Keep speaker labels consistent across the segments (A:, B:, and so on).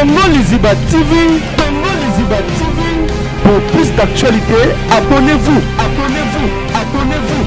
A: Congo Liziba TV. Congo Liziba TV. Pour plus d'actualités, abonnez-vous. Abonnez-vous. Abonnez-vous.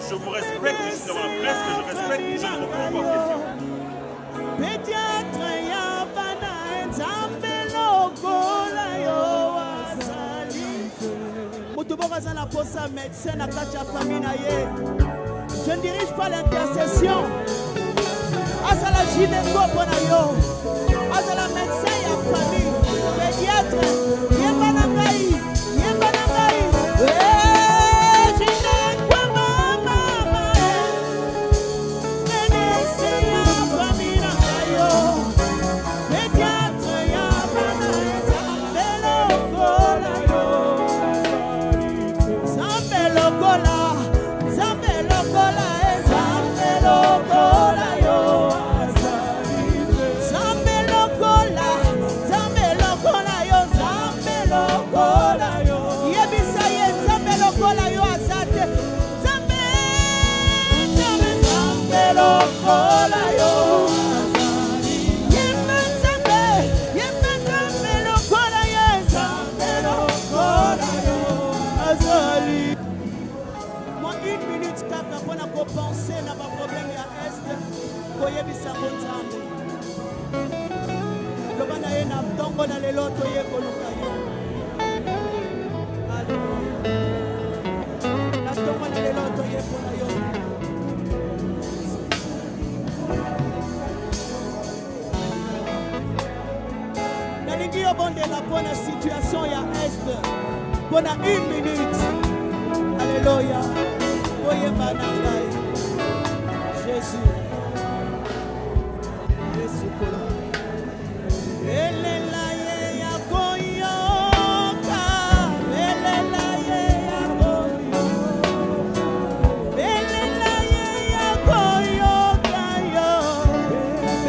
B: Je vous respecte, je suis dans la presse que je respecte, je ne réponds pas aux questions.
C: Je ne dirige pas l'intercession. Asala gynéco pour yo. Asala médecin et famille. Pédiatre. Yemanangai. Penser na ba problème ya est koyebisa konzambe loba na ye na ntongo na lelo toye koluka yo na ntongo na lelo toye mpona yo nalingi yobondela mpona situation ya est mpona 1 minute. Alléluia. Oyemba na ngai Jésus Yesu kola elela ye ya koyoka elela ye ya koyoka elela ye ya koyoka yo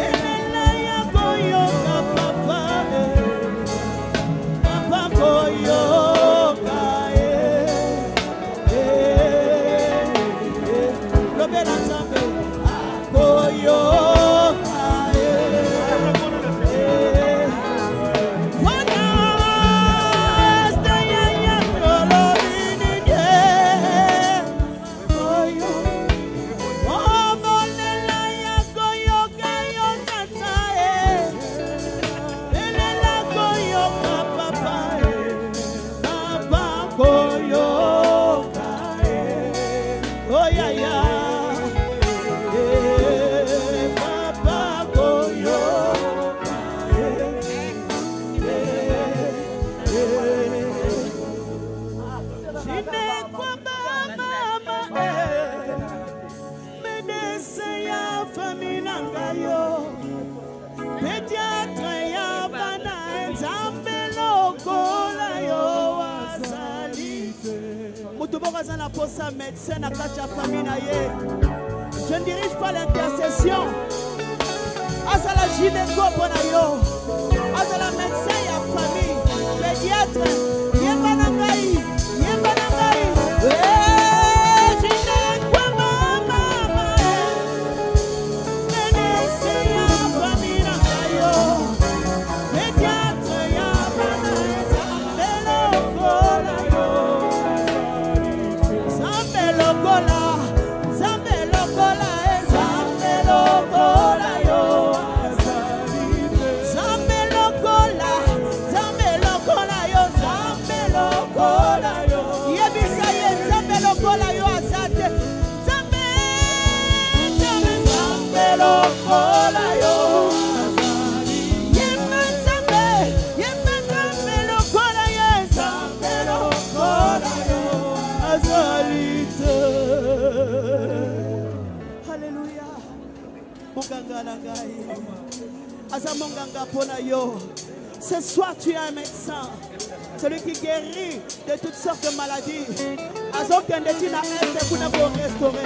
C: elela ya koyoka papa papa koyoka Médecin, je ne dirige pas l'intercession. À la gynéco pour à la médecin et la famille, pédiatre, Yemanangaï, Ce soir, tu es un médecin, celui qui guérit de toutes sortes de maladies. Azok Ndetina est pour nous restaurer.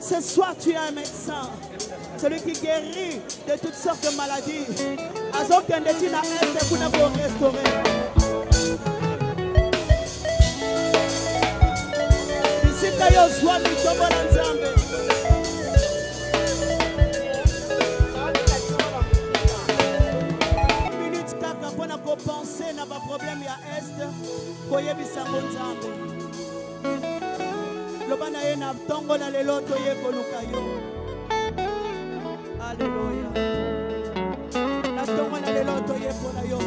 C: Ce soir, tu es un médecin, celui qui guérit de toutes sortes de maladies. Azok Ndetina est pour nous restaurer. Ici, Kayo Swami Tobola Nzambe. Minute kaka pour nous penser na ba problème ya est, koyebisa Nzambe. Lobana yena tongo na lelo toye koluka yo. Alléluia. Na tongo na lelo toye koluka yo.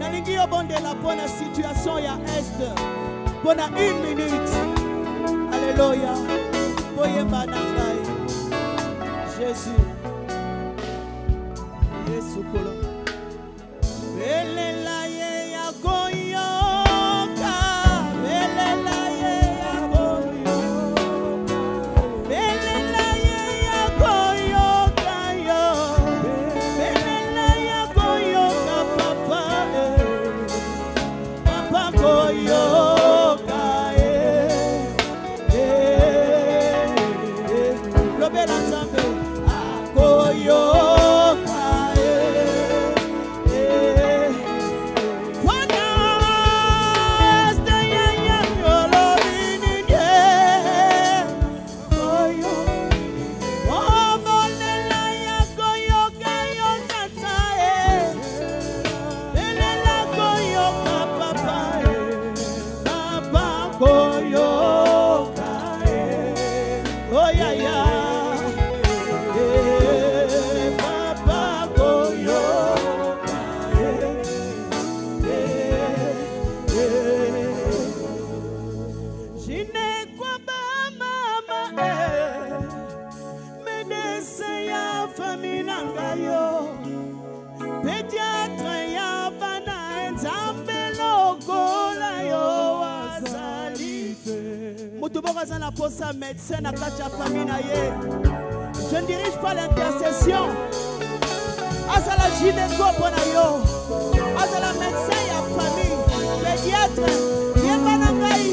C: Nalingi yo bondela pona situation ya est. Pona 1 minute. Alléluia. Boye banangai. Jésus. Yesu kolo. Médecin à la famille. Je ne dirige pas l'intercession. À la gynéco pour à la médecin et la famille, pédiatre, Yemanangaï.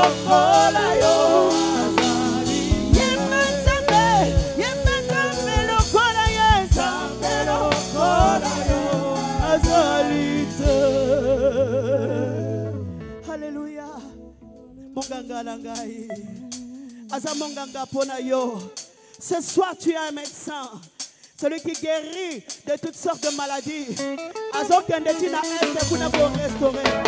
C: lokola yo azali Yemanzambe lokola yo Nzambe lokola yo azali te. Alléluia. Monganga langai aza monganga pona yo. Ce soir tu es un médecin, celui qui guérit de toutes sortes de maladies. Azokendetina este kuna pour restaurer.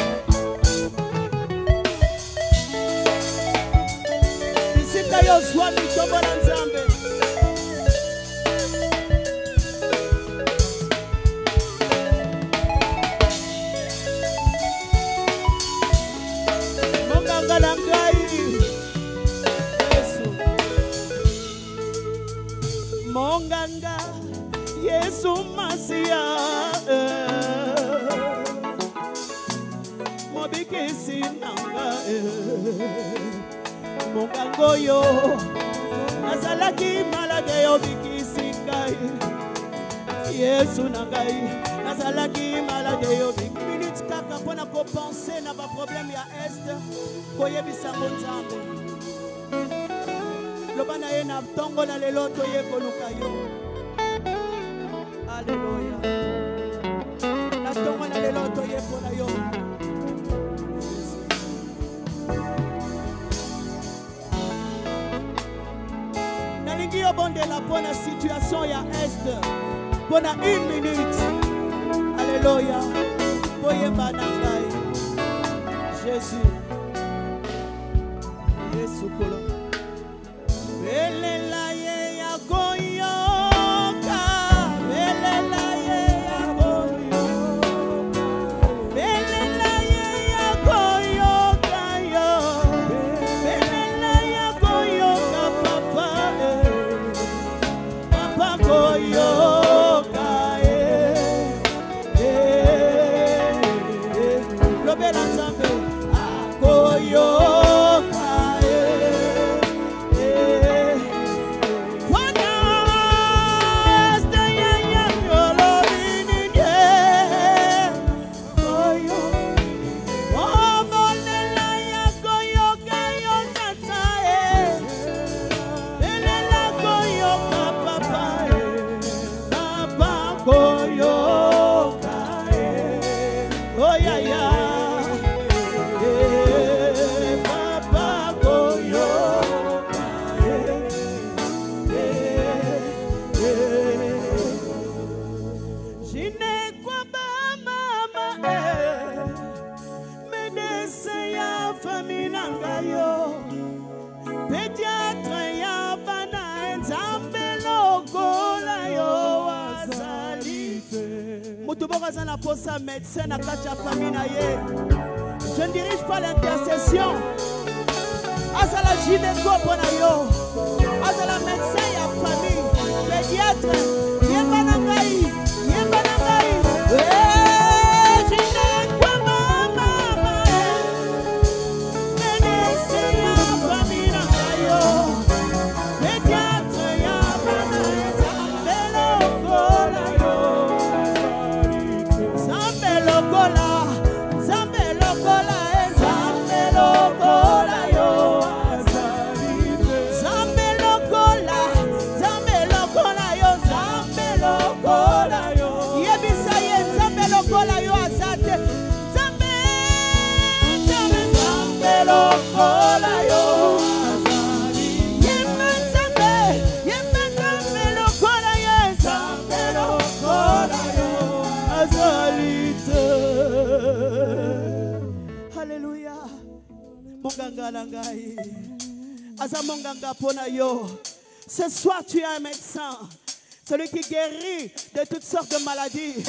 C: Bisika yo swami tobola Nzambe. Monganga langai Yesu. Monganga Yesu Masia Mobikisi nanga Mongango yo Nazalaki malade yo bikisi ngai Yesu nangai Nazalaki malade yo bikisi minute kaka pona ko penser na ba problème ya est koyebisa Nzambe Lobana ye na tongo na lelo to ye koluka yo. Alléluia. Na tongo na lelo to ye pona yo. Nalingi yo bonde la pona situation ya est pona 1 minute. Alléluia. Boye banangai. Jésus. Yesu kolo. Belela ye ya koyoka, belela ye ya koyoka, belela ye ya koyoka yo, belela ya koyoka papa, papa koyoka lobela Nzambe akoyoka. Médecin na kacha famille na ye. Je ne dirige pas l'intercession. Azala gynéco pona yo. Azala médecin ya famille, pédiatre. Yembana ngai. Alléluia. Monganga langai. Aza monganga pona yo. Ce soir tu es un médecin, celui qui guérit de toutes sortes de maladies.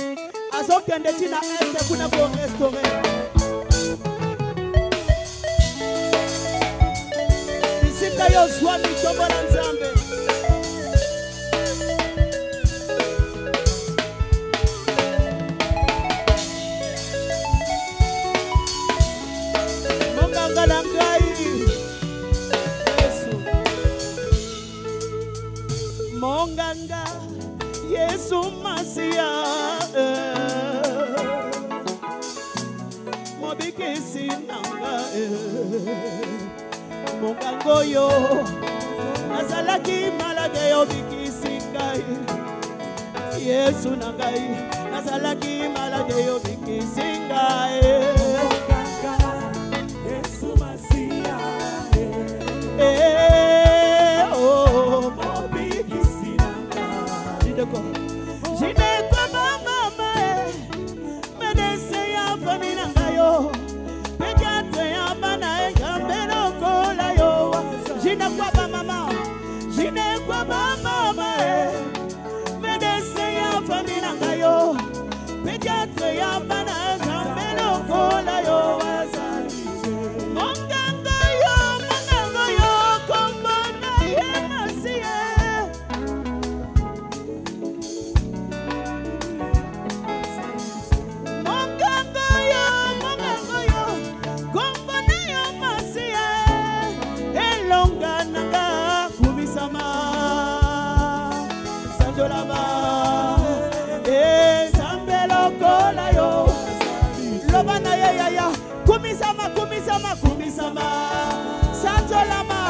C: Azokendetina este kuna pour restaurer. Bisika yo swami tobola Nzambe. Monganga Yesu Masia Mobikisi nanga mongango yo nazalaki malade yo bikisi ngai Yesu na ngai nazalaki malade yo bikisi ngai Yesu Masia oh bikisi na ngai jide kwa mama medese ya famina ngai yo pekate ya bana ekambeno kola yo jide kwa mama medese ya famina ngai yo pekate ya bana ekambeno kola yo monganga yo kombona ye masie Kumisama Sanjolama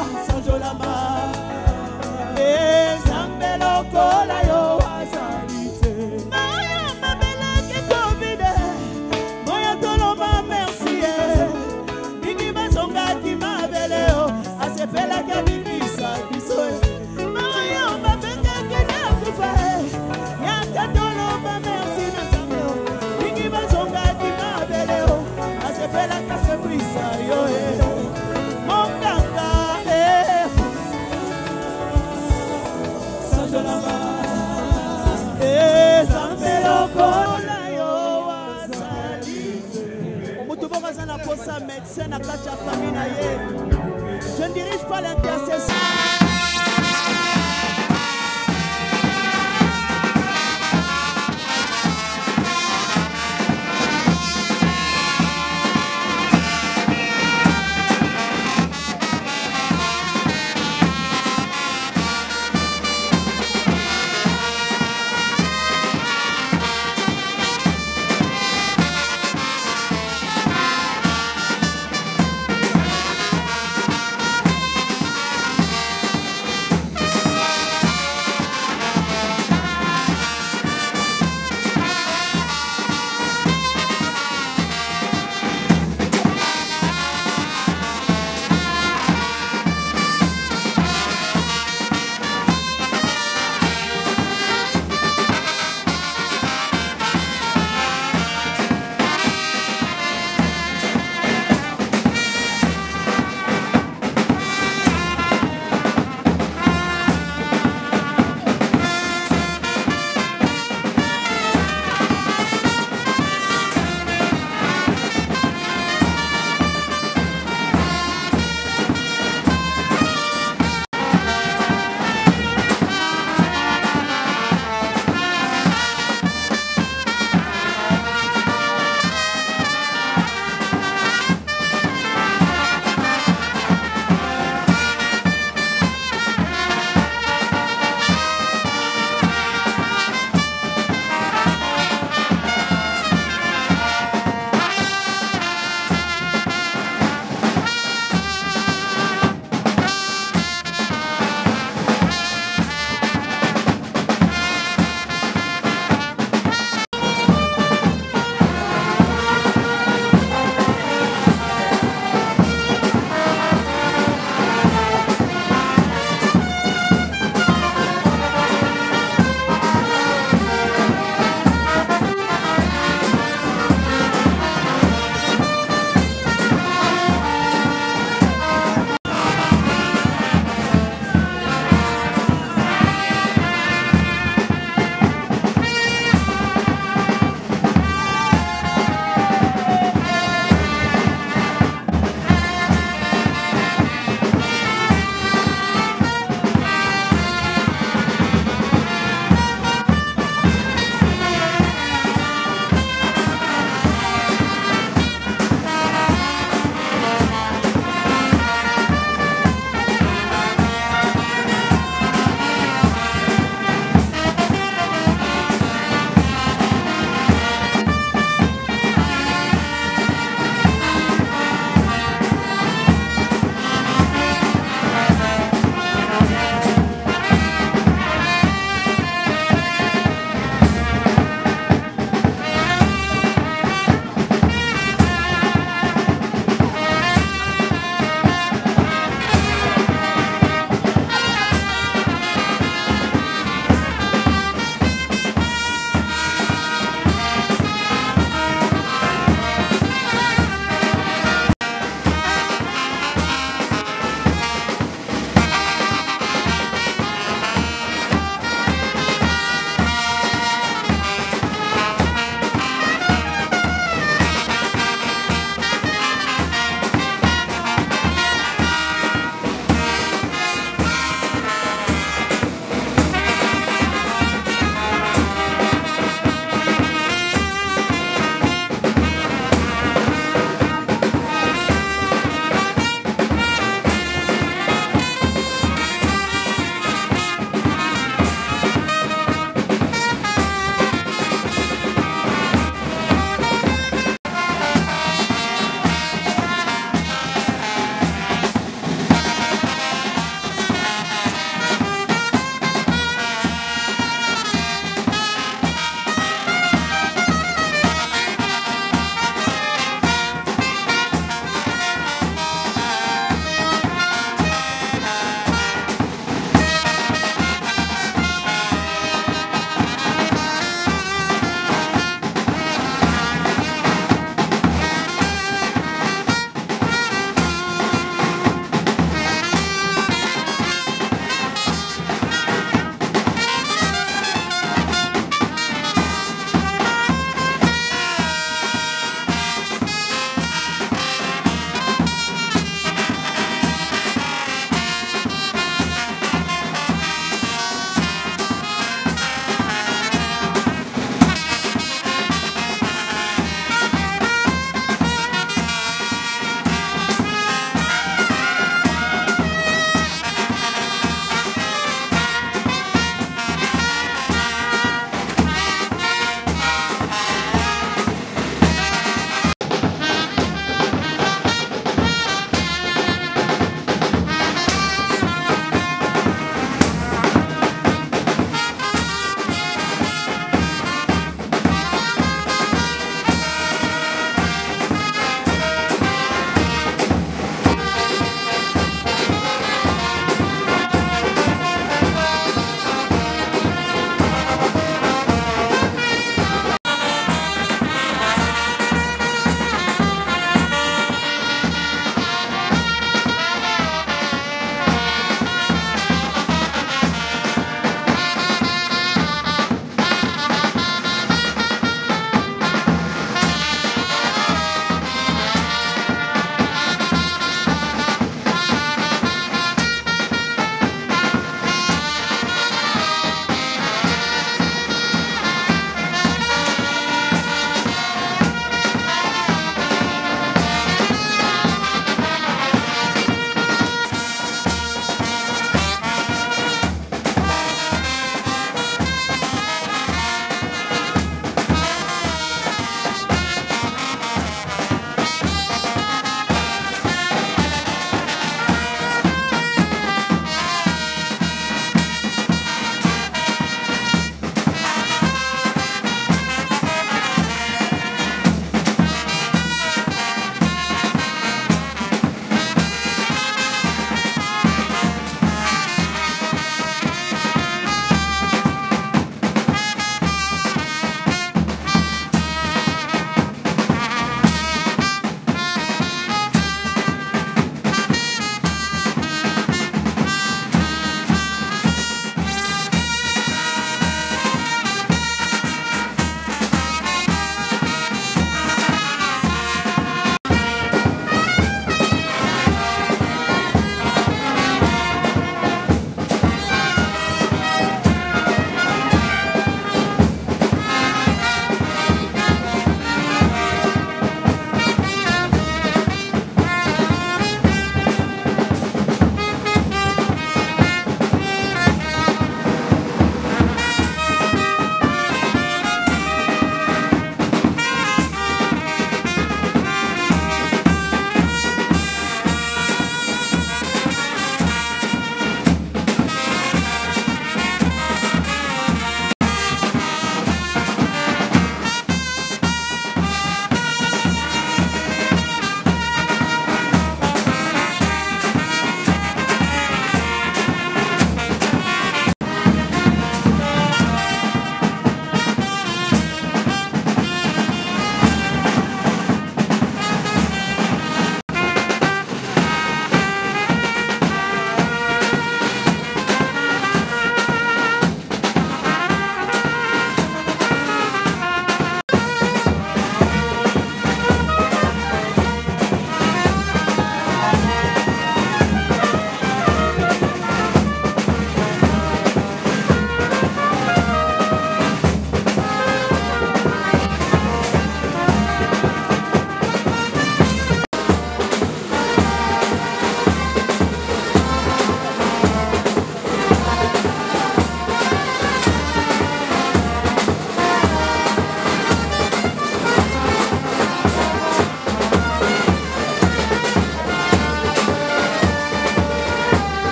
C: Zambelo kola yo azalite Maya mabela ke kovide Moya toloma merci Bigi bazonga ki mabele o Asepela ke bingisa biso Maya mabela ke nakufa Ya toloma merci na zambe Bigi bazonga ki mabele o Asepela ke sebrisa yo médecin na kati ya famille na ye. Je ne dirige pas l'intercession.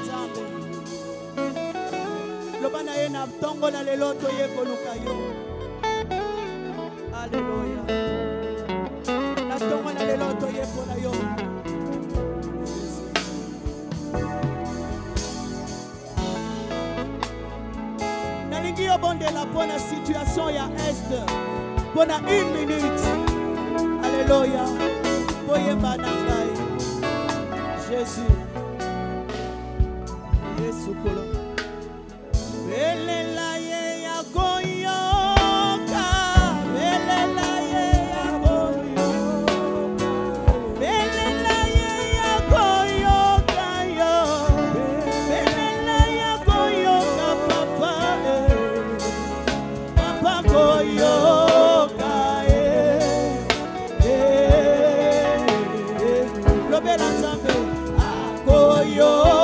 C: nzambe loba na ye na ntongo na lelo toye koluka yo. Alléluia. Na ntongo na lelo toye mpona yo. Nalingi yo bondela mpona situation ya Est mpona 1 minute. Alléluia. Boyemba na ngai Jésus. Yesu kolo. Belela ye ya koyoka. Belela ye ya koyoka. Belela ye ya koyoka yo. Belela ya koyoka papa. Papa koyoka lobela nzambe akoyoka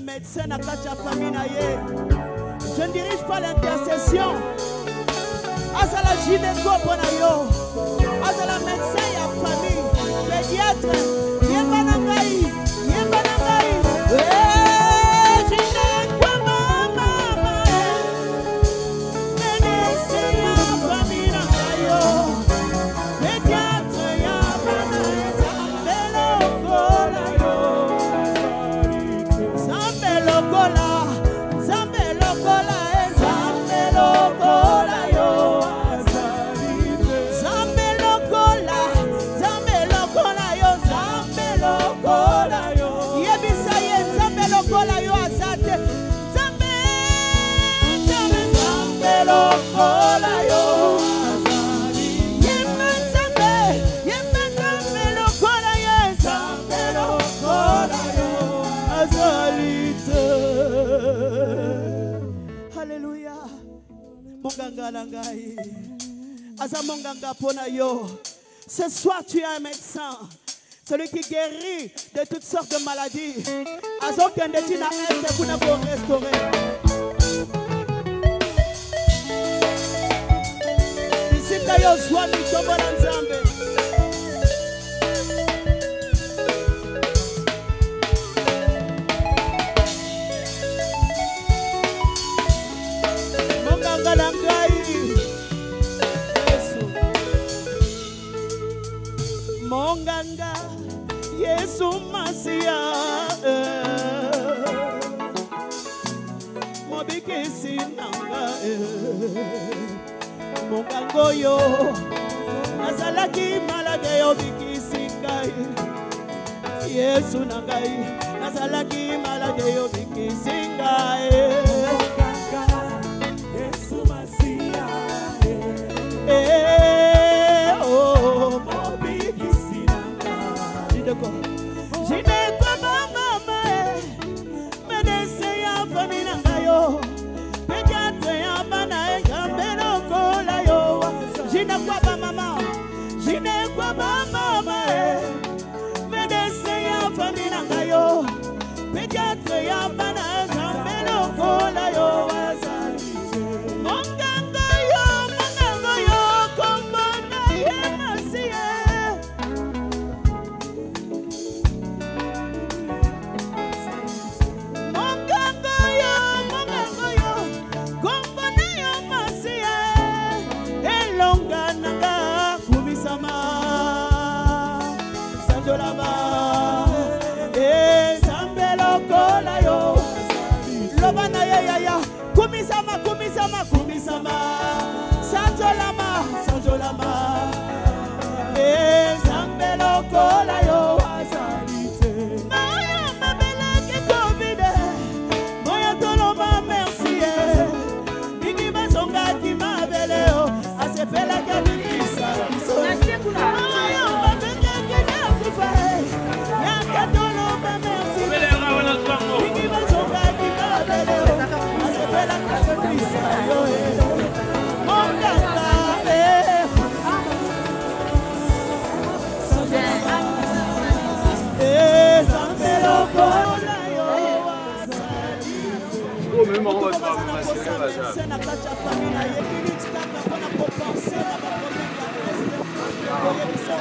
C: médecin na kati ya famille na ye. Je ne dirige pas l'intercession. Azala gynéco pona yo. Azala médecin ya famille, pédiatre. Yemba na ngai, yemba na ngai. Gynéco mama. Médecin ya famille na yo. Pédiatre ya bana ezambelo kola yo. Alléluia. Monganga langai. Aza monganga pona yo. Ce soir tu es un médecin. Celui qui guérit de toutes sortes de maladies. Azo kendeti na este kuna ko restaurer. Isika yo swami tobola nzambe. Monganga Yesu Masia Mobikisi nanga Mongango yo Nazalaki malade yo bikisi ngai Yesu nangai Nazalaki malade yo bikisi ngai Monganga Yesu Masia Gynéco mama médecin ya famille na ngayo pédiatre ya bana ezambelo kola yo gynéco mama médecin ya famille na ngayo pédiatre ya bana ezambelo kola médecin na kati ya famille na ye minute kaka mpona kopense na baproblème ya reste koyebisa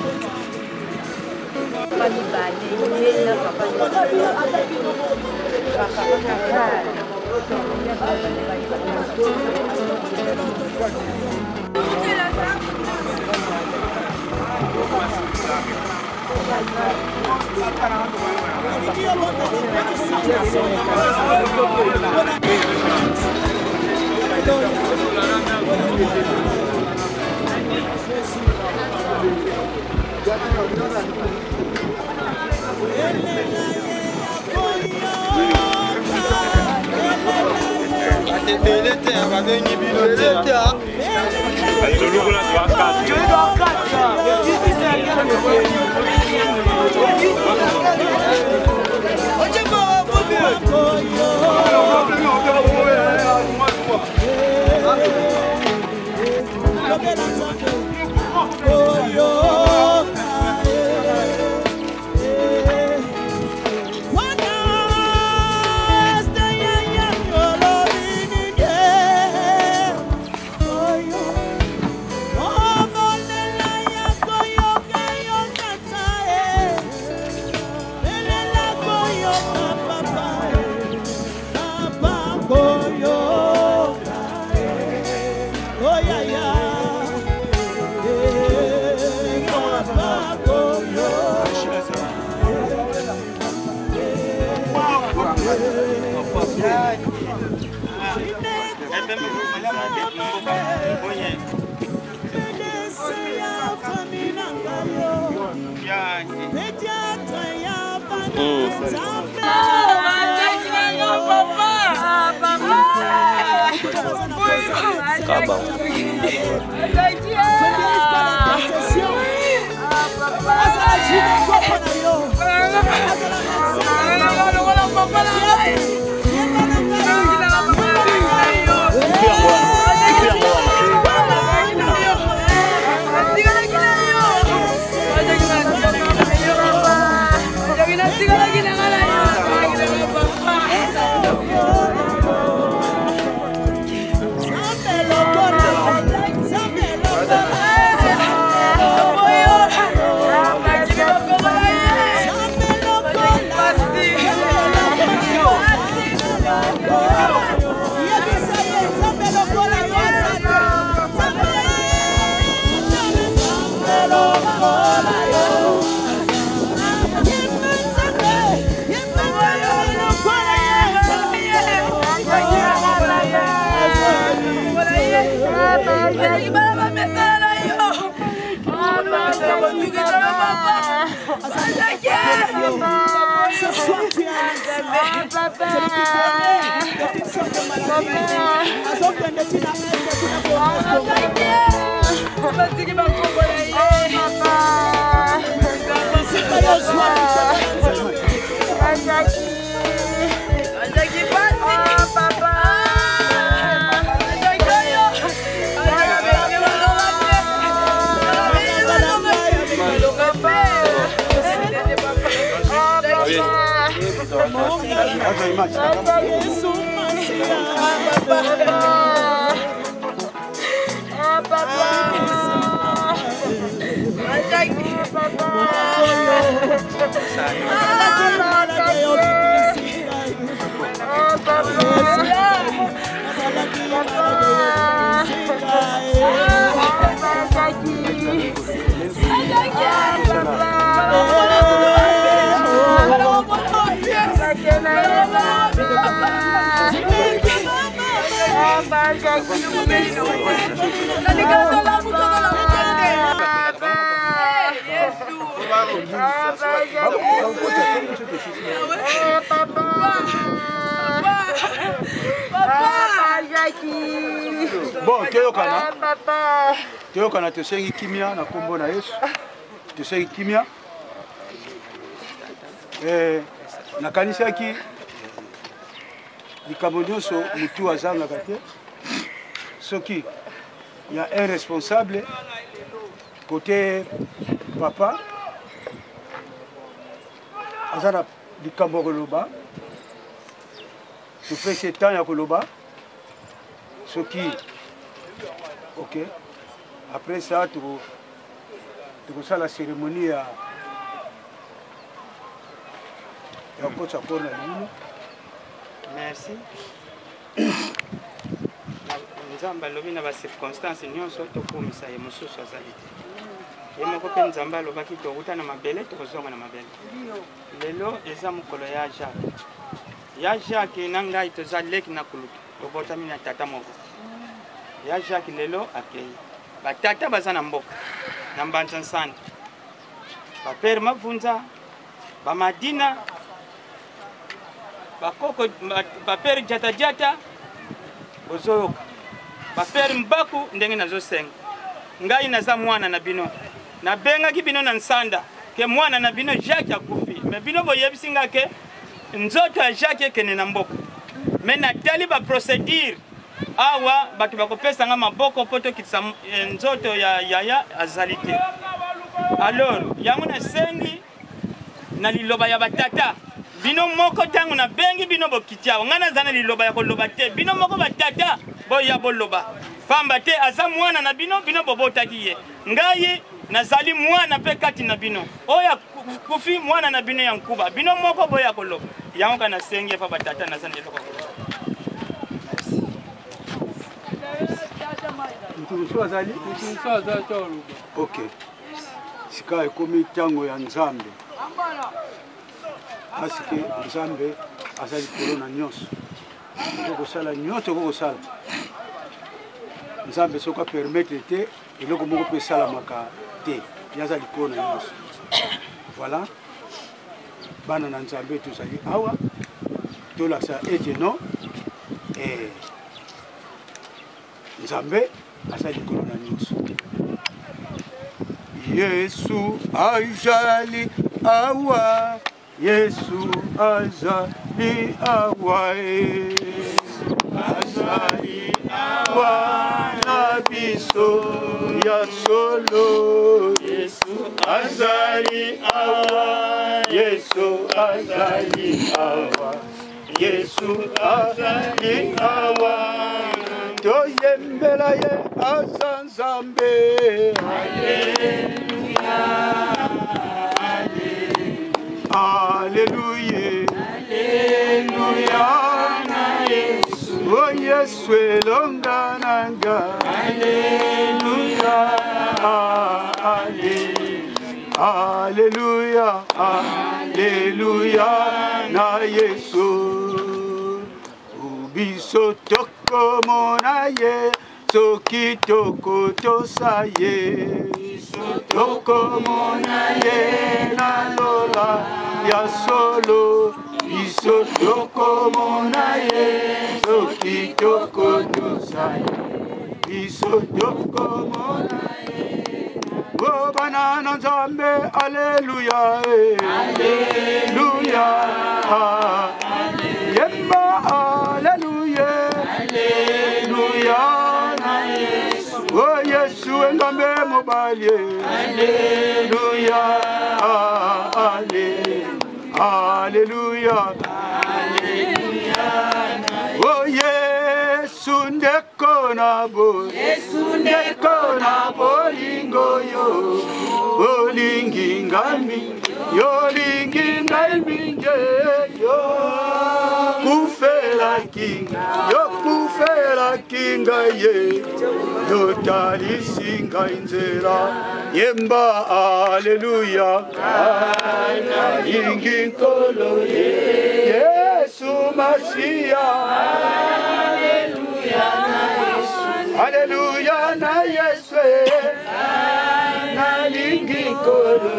D: Bon, Teyokana tosengi kimia na kombo na Yesu. Tosengi kimia. Na kanisa ki likambo nyonso mutu azangaka te. Soki il y a un responsable côté papa azana likambo koloba. Tu fais ce temps ya koloba. soki ok après ça tokosala cérémonie ya kocha kor na lino.
E: Merci. Nzambe alobi na ba circonstance nyonso tokumisa ye mosusu azali te. Ye moko mpe Nzambe alobaki tokuta na mabele tokozonga na mabele. Lelo eza mokolo ya Jacques. Ya Jacques na ngai toza leki na kulutu tobotami na tata moko. Ya Jacques lelo akei batata baza na mboka na mbanza nsanda bapere mavunza bamadina bakoko bapere jata bozoyoka bapere mbaku ndenge nazosenga ngai naza mwana na bino nabengaki bino na nsanda ke mwana na bino Jacques akufi me bino boyebisi nga ke nzoto ya Jacques ekene na mboka me natali ba procédure awa batu bakopesa nga maboko poto kitisa nzoto ya yaya azali te. Alors yango nasengi na liloba ya batata bino moko tangu na bengi bino bokitia ngana zana liloba ya koloba te bino moko batata boya boloba pamba te aza mwana na bino bino bobotaki ye ngai nazali mwana pe kati na bino oya kufi mwana na bino ya nkuba bino moko boya koloba yango kana sengi pa batata na zana liloba.
D: Ok. Sika ekomi tango ya Nzambe. Parce que Nzambe azali kolona nyonso. Kokosala nyonso kokosala. Nzambe soka permettre te eloko moko pe salamaka te. Yazali kolona nyonso. Voilà. Bana na Nzambe tozali awa. Tolakisa ete non. Et Nzambe azali kolona nyonso. Yesu azali awa, Yesu azali awa, azali awa na biso ya solo. Yesu azali awa, Yesu azali awa, Yesu azali awa. Toyembela ye aza Nzambe. Alleluia, Alleluia, Alleluia na Yesu. Oh Yesu elonga nanga. Alleluia, Alleluia, Alleluia na Yesu. Biso tokomona ye soki tokotosa ye tokomona ye na lola ya solo biso tokomona ye soki tokotosa ye biso tokomona ye o banana Nzambe alleluia alleluia yemba alleluia alleluia na Yesu oh Yesu Nzambe mobali alleluia alleluia alleluia oh Yesu ndeko na bo Yesu ndeko na bolingo yo olingi ngami yo lingi ngami yo kufela kinga yo kufela kinga ye yo talisinga inzela yemba alleluia lingi nkolo ye Yesu Masia alleluia na Yesu na lingi nkolo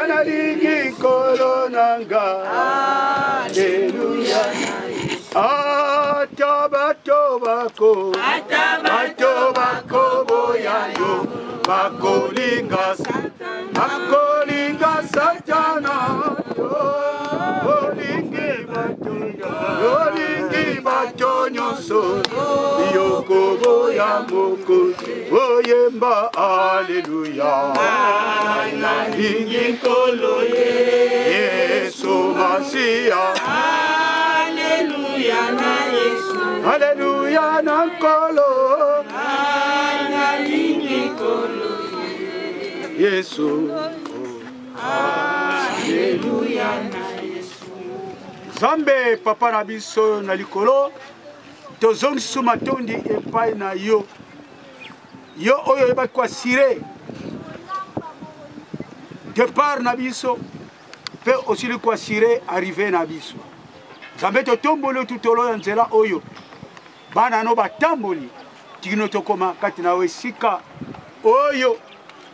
D: na lingi nkolo nanga alleluia Atabato bako boyayo makolinga satana yolingi batonyo so yoko boya moko oyemba alleluia lingi kolo Yesu Masia alleluia na Yesu Alléluia nankolo Yesu Alléluia Zambe papa na biso na likolo tozongisa matondi epai na yo yo oyo yeba kwa sire départ na biso pe osili kwa sire arrivé na biso Zambe totomboli tutolo ya nzela oyo bana no batamboli tikino tokoma kati na wesika oyo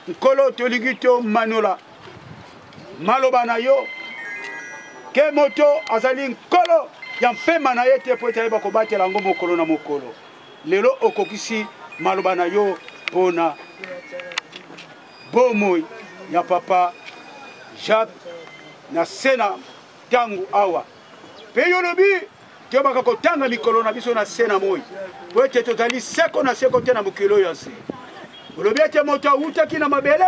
D: nkolo tolingi to manola maloba na yo ke moto azali nkolo ya mpema na ye te po ete ayeba kobatela yango mokolo na mokolo lelo okokisi maloba na yo mpona bomoi ya papa Jacques na sena tangu awa pe yo lobi tobaka kotanga mikolo na biso na sena moi po ete tozali seko na seko te na mokilo ya se olobi ete moto awutaki na mabele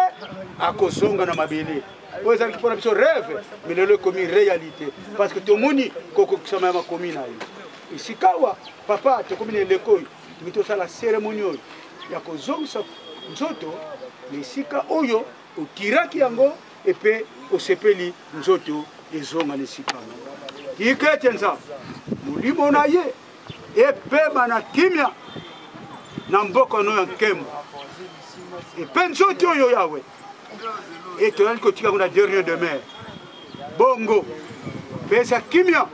D: akozonga na mabele oyo ezalaki mpona biso rêve mais lelo ekomi réalité parce que tomoni kokokisama ya makomi na yo esika awa papa tokomi na eleko oyo toki tosala cérémonie oyo ya kozongisa nzoto na esika oyo otiraki yango epe osepeli nzoto ezonga na esika tika ete nzambe molimo na ye epema na kimia na mboka no ya nkembo epe nzoto oyo yawe etoyali kotika ngo na dernier demain bongo pesa kimia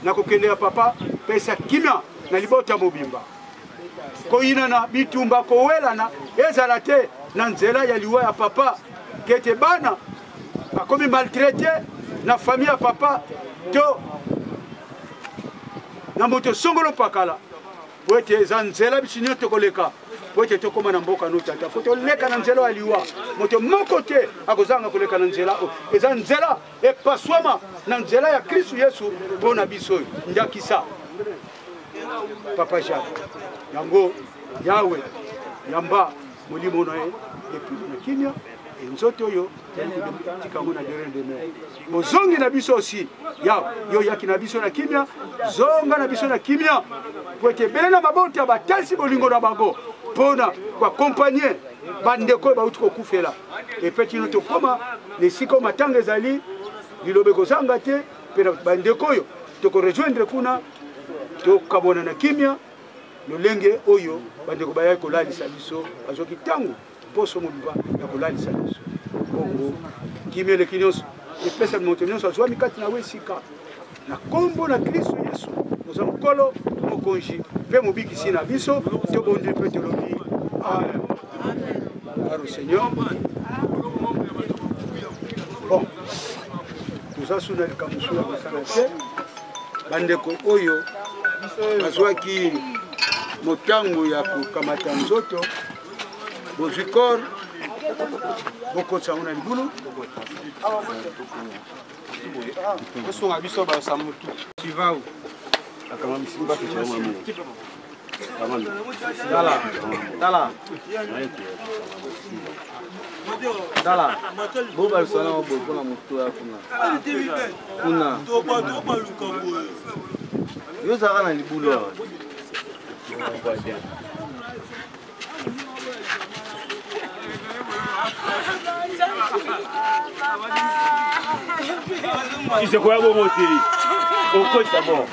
D: na kokende ya papa pesa kimia na libota mobimba koyina na bitumba kowelana ezala te na nzela ya liwa ya papa kete bana bakomi maltraité na famille ya papa to na moto songolo pakala po ete eza nzela biso nyonso koleka po ete tokóma na mboka no tata fo toleka na nzela ya liwa moto moko te akozanga koleka na nzela oyo eza nzela epaswama na nzela ya kristu yesu mpo na biso oyo ndakisa papa Jacques yango yawe yamba molimo na ye epi na kimia nzoto oyo tikango na dernier demain bozongi na biso aussi yawe yo yaki na biso na kimia zonga na biso na kimia po ete ebele na mabota batalisi bolingo na bango mpona koakompagne bandeko oyo bauti kokufela epe tino tokóma na esika oyo matanga ezali liloba ekozanga te mpe na bandeko oyo tokorejoindre kuna tokabona na kimia lolenge oyo bandeko bayaki kolalisa biso bazwaki ntango poso moluba ya kolalisa biso bongo kimia eleki nyonso epesa moto nyonso azwami kati na we esika na kombo na kristu yesu oza mokolo mokonzi mpe mobikisi na biso tobondi mpe tolobi amen aro seigneur bon toza suna likambo so ya kosala te bandeko oyo bazwaki motango ya kokamata nzoto bozwi kor bokotisa yango na libulu osonga biso basa motu tivau
F: Dala, boba alisana bobo na moto ya kuna. Yo zaka na libulu.
B: C'est quoi mon mot au coach d'abord.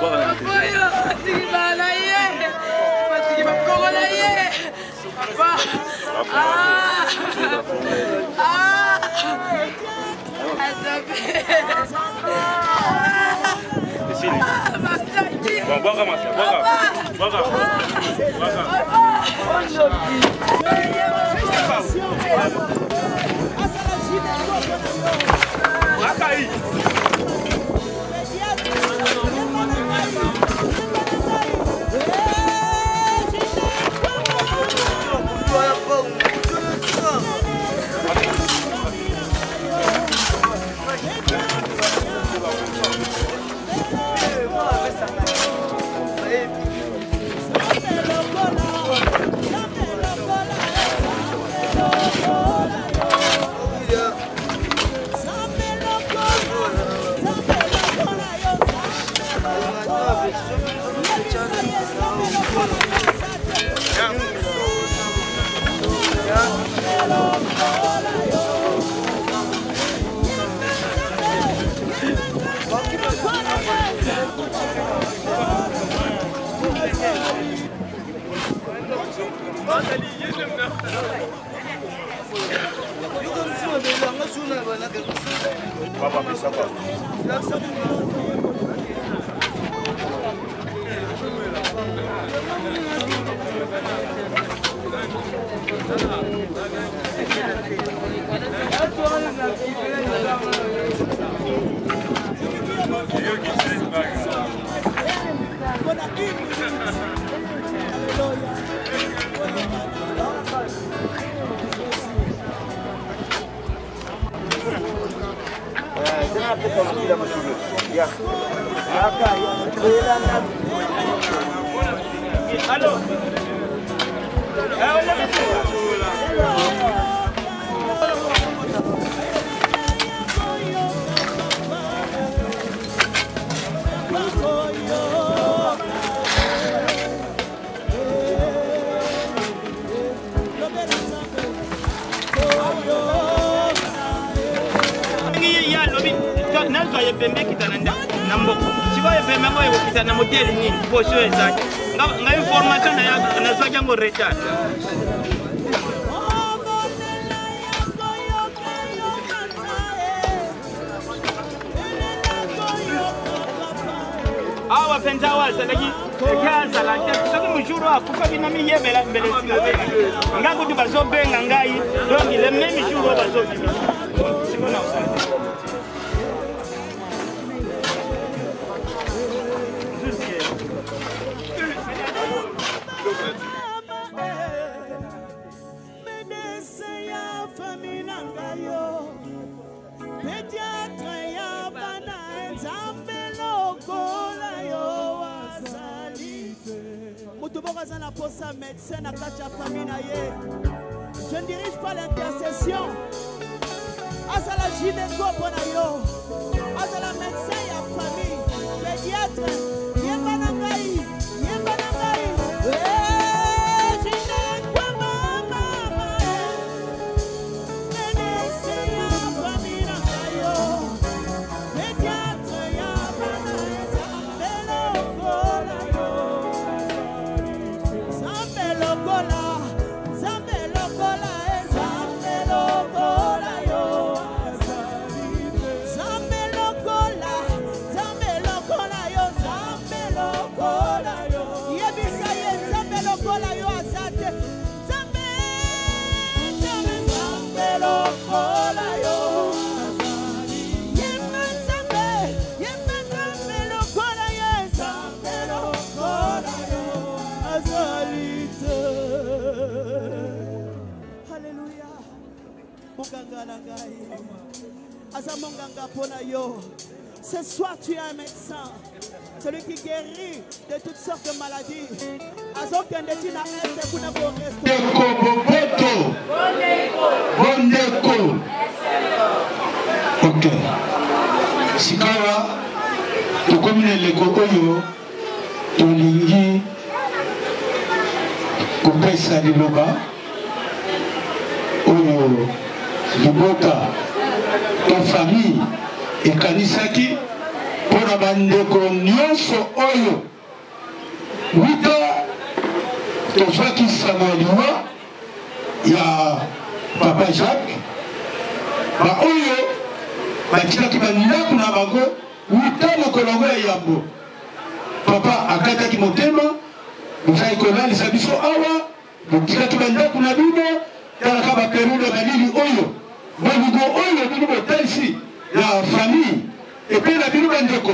C: Bon,
E: Awa penza waza lagi kaza la soki mujuru akufa bina mi yebela mbele singa ngango tu bazobenga ngai donc le même jour bazobima sikona usana
C: médecin na kati ya famille na ye. Je ne dirige pas l'intercession. Azala gynéco pona yo. Azala médecin ya famille, pédiatre, yemba na ngai, yemba na ngai. Ce soir, tu es un médecin, celui qui guérit de toutes sortes de maladies.
D: Ok. Sikawa, tu commune le kokoyo, tu lingi, kupesa liloba, oyo, libota, ta famille. Et kanisaki pour la bande nyonso oyo 8 ans tozwaki samaliwa ya papa Jacques ba oyo batikaki bandako na bango 8 ans mokolongo ya yambo papa akataki motema bozali kolalisa biso awa botikaki bandako na bino talaka baperude balili oyo bolingo oyo bino botalisi la famille et puis la bino bandeko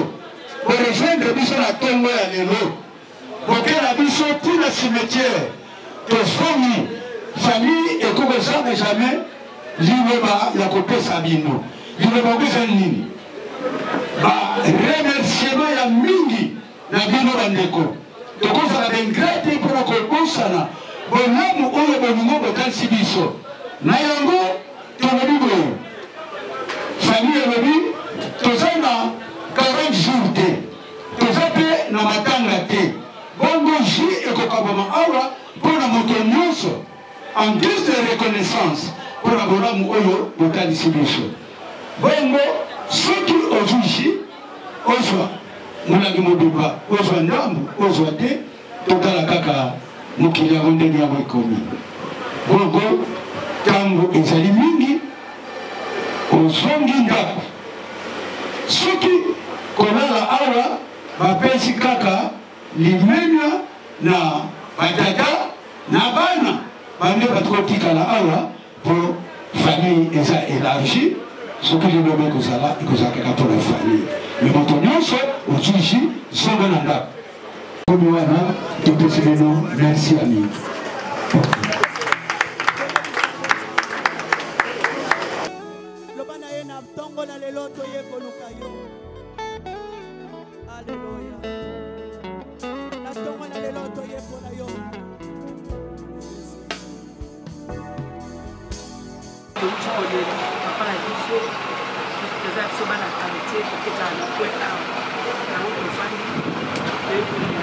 D: pour rejoindre biso na tongo ya lelo bokela biso tout le cimetière tosomi famille ekokozanga jamais liloba ya kopesa bino liloba okoza nini ba remerciement ya mingi na bino bandeko tokozala bengrate mpona kobosana bolamu oyo bolingo botalisi biso na yango tolobi boye famille elobi toza na 40 jours te toza mpe na matanga te bongo ji ekokabama awa mpona moto nyonso en guise de reconnaissance mpona bolamu oyo botalisi biso bongo soki ozwi ji ozwa molangi mobimba ozwa ndambu ozwa te totala kaka
G: mokili yango ndenge yango ekomi bongo ntango ezali mingi ozongi ndako soki kolala awa bapesi kaka limenya na batata na bana bande batokotikala awa mpo famille eza élargi soki liloba ekozala kaka mpo na famille me moto nyonso ozuzi zonga na ndako komi wana topesi bino merci ya mingi
C: loba na ye na ntongo na lelo toye koluka yo alleluya na ntongo na lelo toye mpona yo
H: tokolela papa na biso toza biso bana quartier toketaka na kwe awa yango tofandi toyekolela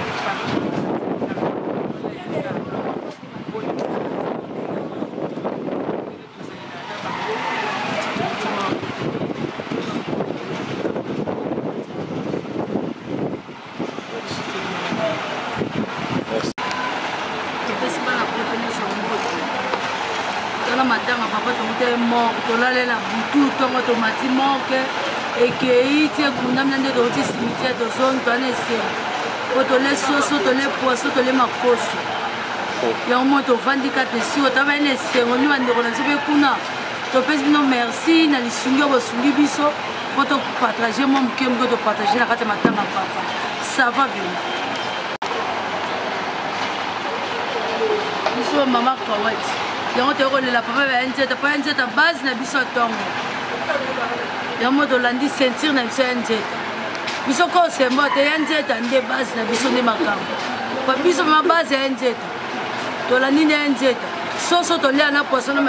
H: matanga papa tomute mort tolalela butu ntongo tomati morke ekei tie kundamina nde toti cimetière tozongi toana esengo po tole soso tole poiso tole makoso yango mo tovandi kaka esi otabaela esengo ni bandeko na biso mpe kuna topesi bino merci na lisungi oyo bosungi biso po topartage mwa moke moke topartage na kati ya matanga papa ça va bien biso mama kawati yango tokolela papa ya nzeta po ya nzeta base na biso ntongo yango tolandi ceinture na biso ya nzeta biso kosembo te ya nzeta nde base na biso nde makambo pa biso ma base ya nzeta tolandi nde ya nzeta soso tolia na poso na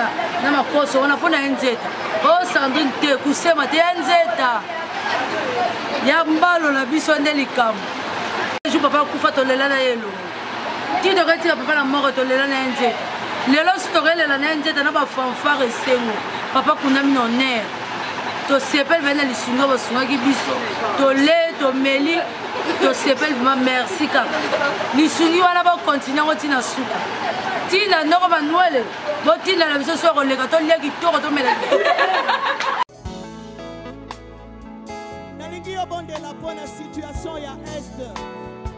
H: makoso wana mpo na ya nzeta o sandrine te kusema te ya nzeta ya mbalo na biso nde likambo jour papa kufa tolela na ye elongo ti toketika papa na moko tolela na ya nzeta lelo si tokelela na ye nzeta na bafanfare esengo papa kundami na honneur tosepeli vena lisungi basungaki biso tole tomeli tosepeli vraimen merci kaka lisungi wana bakontinue yango ntina suka ntina ndoko banwele botindala biso so koleka tolia kitoko tomela
C: nalingi yobondela mpo na situation ya este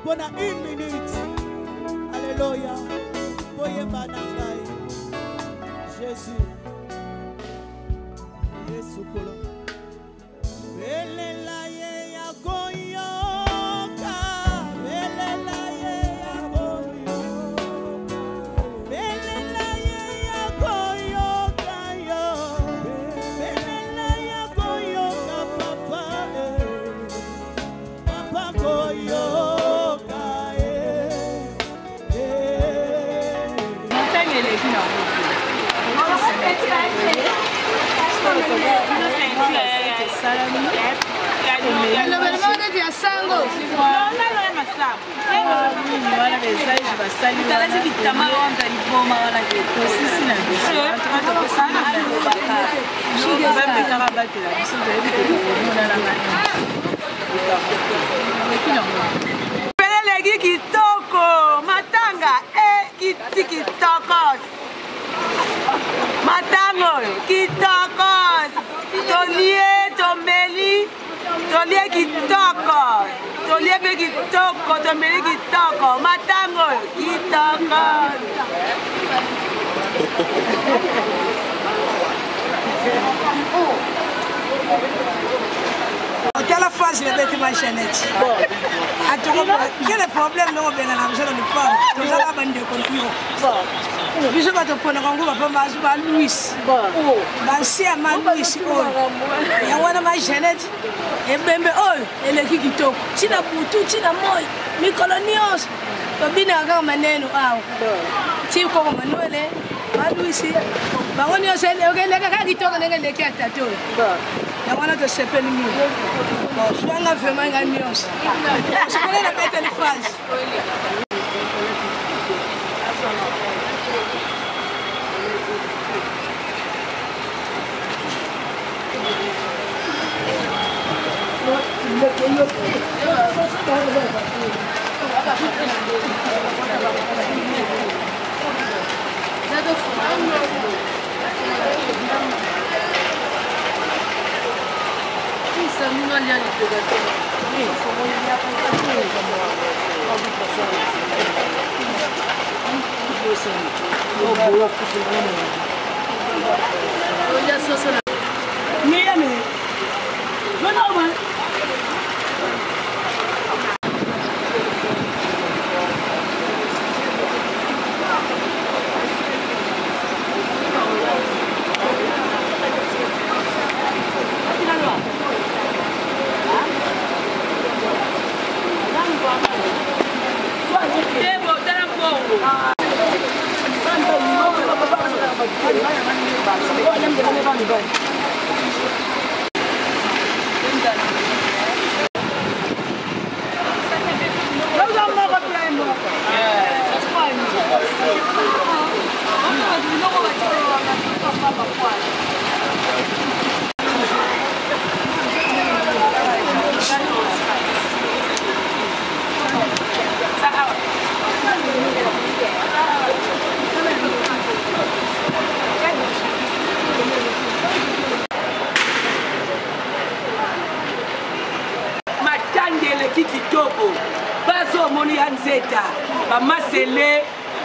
C: mpo na 1 minute alleluya boyeba na ngai jésus yesu kolo belela ye ya koyoka belela ye ya koyoka belela ye ya koyoka yo belela ya koyoka papa papa koyoka
H: montagne eleki na wana besage basali bitama wanga liboma wana tosisi na bisobapekaka batela biso toyebikomona peleleki kitoko matanga kiti kitokos matango oyo kitokos tolie tomeli tolie kitoko tolie mpe kitoko tomeli kitoko matango oyo kitoko
I: Tala phase le bête ma chaînette. Quel est le problème non bien na msana ni pa. Tozala bande ko yo. Biso ba to pona kangu ba pamba asu ba Louis. Ba si ama Louis o. Ya wana ma chaînette. Ebembe oyo eleki kitoko. Tina butu tina moy. Mikolonios. To bina ka maneno awo. Ti ko Manuele. Ba Louis. Ba woni o sele o keleka ka kitoko nenge leki atato. Ya wana to sepeli mi. Je suis en vraiment une ambiance. Je connais la bête de phase.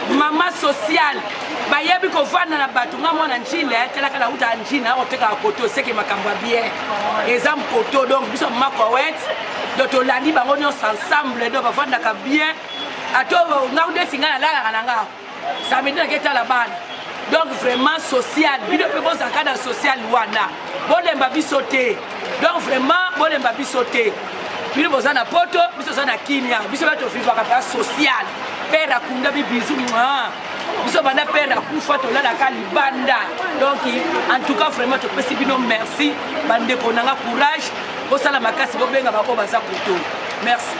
J: Maman sociale, bayebi ko vana na batu nga mwana njile tela kala uta njina oteka koto seke makamba bien exemple koto donc biso mako wet doto landi bango nyonso ensemble donc bavanda ka bien ato nga ude singa na lala nanga ça me dit que ta la bana donc vraiment social bido pe boza kada social wana bolemba bisote donc vraiment bolemba bisote bido boza na poto biso za na kinya biso bato vivre ka social père akunda bibizu moi biso bana père akufa to la ka libanda donc en tout cas vraiment to pesi bino merci bande konanga courage bo sala makasi bo benga bako baza kuto merci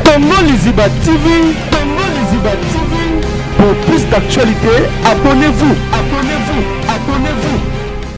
A: Congo Liziba TV, Congo Liziba TV. Pour plus d'actualités, abonnez-vous, abonnez-vous, abonnez-vous.